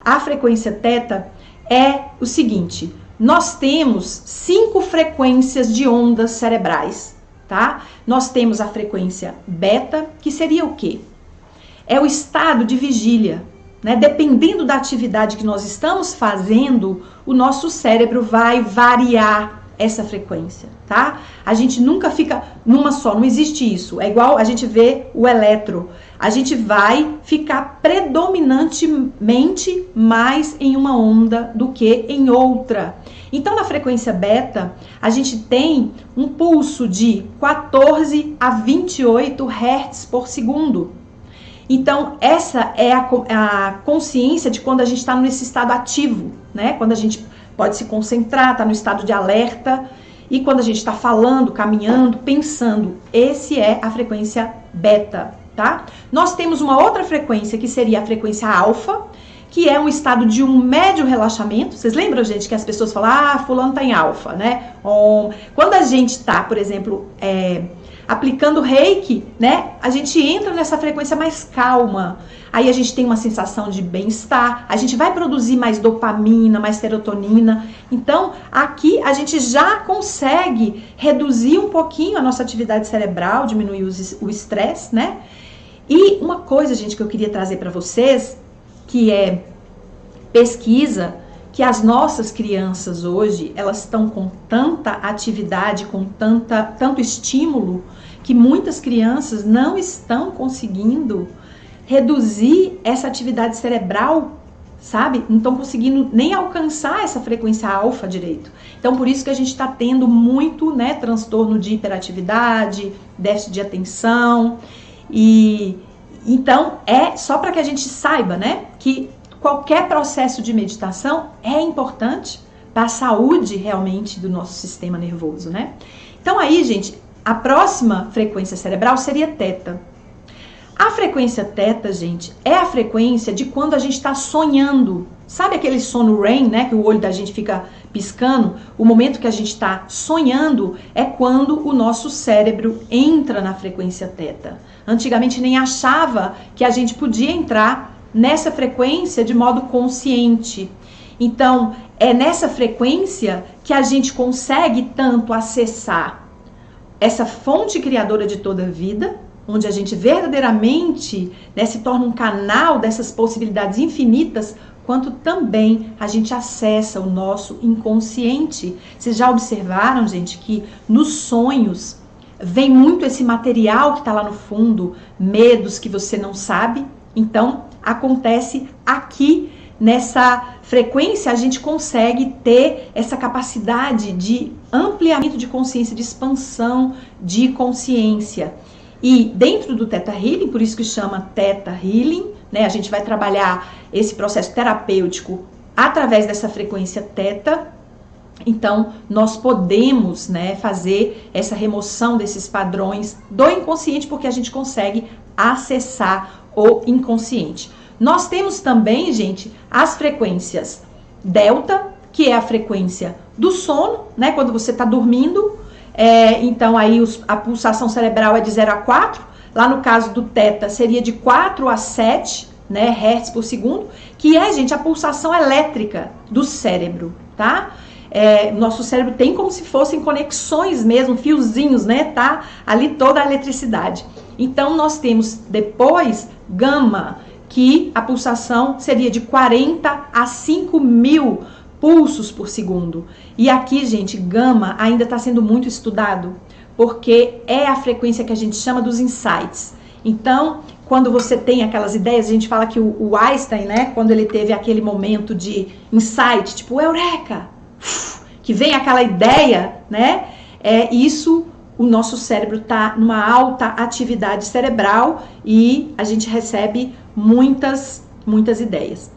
a frequência teta é o seguinte: nós temos 5 frequências de ondas cerebrais, tá? Nós temos a frequência beta, que seria o quê? É o estado de vigília, né? Dependendo da atividade que nós estamos fazendo, o nosso cérebro vai variar essa frequência, tá? A gente nunca fica numa só, não existe isso. É igual a gente vê o eletro. A gente vai ficar predominantemente mais em uma onda do que em outra. Então, na frequência beta, a gente tem um pulso de 14 a 28 Hz por segundo. Então, essa é a consciência de quando a gente está nesse estado ativo, né? Quando a gente pode se concentrar, está no estado de alerta. E quando a gente está falando, caminhando, pensando, esse é a frequência beta, tá? Nós temos uma outra frequência que seria a frequência alfa, que é um estado de um médio relaxamento. Vocês lembram, gente, que as pessoas falam, ah, fulano tá em alfa, né? Quando a gente tá, por exemplo, aplicando reiki, né? A gente entra nessa frequência mais calma. Aí a gente tem uma sensação de bem-estar, a gente vai produzir mais dopamina, mais serotonina. Então, aqui a gente já consegue reduzir um pouquinho a nossa atividade cerebral, diminuir o estresse, né? E uma coisa, gente, que eu queria trazer para vocês, que é pesquisa, que as nossas crianças hoje, elas estão com tanta atividade, com tanto estímulo, que muitas crianças não estão conseguindo reduzir essa atividade cerebral, sabe? Não estão conseguindo nem alcançar essa frequência alfa direito. Então, por isso que a gente está tendo muito, né, transtorno de hiperatividade, déficit de atenção. E então, é só para que a gente saiba, né, que qualquer processo de meditação é importante para a saúde realmente do nosso sistema nervoso, né? Então aí, gente, a próxima frequência cerebral seria teta. A frequência teta, gente, é a frequência de quando a gente está sonhando. Sabe aquele sono REM, né, que o olho da gente fica piscando? O momento que a gente está sonhando é quando o nosso cérebro entra na frequência teta. Antigamente nem achava que a gente podia entrar nessa frequência de modo consciente. Então, é nessa frequência que a gente consegue tanto acessar essa fonte criadora de toda a vida, onde a gente verdadeiramente, né, se torna um canal dessas possibilidades infinitas, quanto também a gente acessa o nosso inconsciente. Vocês já observaram, gente, que nos sonhos vem muito esse material que está lá no fundo, medos que você não sabe? Então, acontece aqui, nessa frequência, a gente consegue ter essa capacidade de ampliamento de consciência, de expansão de consciência. E dentro do Theta Healing, por isso que chama Theta Healing, né? A gente vai trabalhar esse processo terapêutico através dessa frequência Theta. Então, nós podemos, né, fazer essa remoção desses padrões do inconsciente, porque a gente consegue acessar o inconsciente. Nós temos também, gente, as frequências delta, que é a frequência do sono, né, quando você está dormindo. Então, aí a pulsação cerebral é de 0 a 4. Lá no caso do teta, seria de 4 a 7, né, Hz por segundo, que é, gente, a pulsação elétrica do cérebro, tá? Nosso cérebro tem como se fossem conexões mesmo, fiozinhos, né? Tá ali toda a eletricidade. Então, nós temos depois gama, que a pulsação seria de 40 a 5.000 pulsos por segundo. E aqui, gente, gama ainda está sendo muito estudado, porque é a frequência que a gente chama dos insights. Então, quando você tem aquelas ideias, a gente fala que o Einstein, né, quando ele teve aquele momento de insight, tipo, eureka, que vem aquela ideia, né, isso, o nosso cérebro está numa alta atividade cerebral e a gente recebe muitas ideias.